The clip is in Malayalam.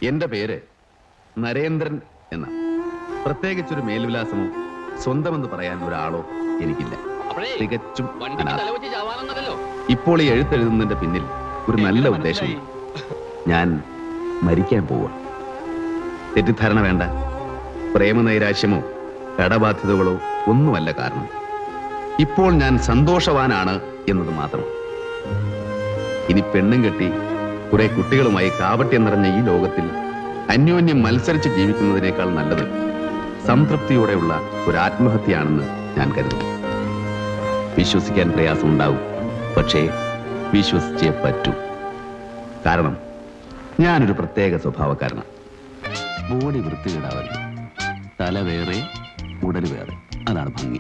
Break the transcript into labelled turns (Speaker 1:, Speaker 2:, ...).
Speaker 1: എന്റെ പേര് നരേന്ദ്രൻ എന്ന. പ്രത്യേകിച്ചൊരു മേൽവിലാസമോ സ്വന്തമെന്ന് പറയാൻ ഒരാളോ എനിക്കില്ല. തികച്ചും ഇപ്പോൾ ഈ എഴുത്തെഴുതുന്നതിന്റെ പിന്നിൽ ഒരു നല്ല ഉദ്ദേശമുണ്ട്. ഞാൻ മരിക്കാൻ പോവുക. തെറ്റിദ്ധാരണ വേണ്ട. പ്രേമനൈരാശ്യമോ കടബാധ്യതകളോ ഒന്നുമല്ല കാരണം. ഇപ്പോൾ ഞാൻ സന്തോഷവാനാണ് എന്നത് മാത്രം. ഇനി പെണ്ണും കെട്ടി കുറെ കുട്ടികളുമായി കാപട്യം നിറഞ്ഞ ഈ ലോകത്തിൽ അന്യോന്യം മത്സരിച്ച് ജീവിക്കുന്നതിനേക്കാൾ നല്ലത് സംതൃപ്തിയോടെയുള്ള ഒരു ആത്മഹത്യയാണെന്ന് ഞാൻ കരുതുന്നു. വിശ്വസിക്കാൻ പ്രയാസമുണ്ടാവും, പക്ഷേ വിശ്വസിച്ചേ പറ്റൂ. കാരണം ഞാനൊരു പ്രത്യേക സ്വഭാവക്കാരനാണ്. ബോഡി വൃത്തികേടാവരുത്. തല വേറെ, ഉടല് വേറെ. അതാണ് ഭംഗി.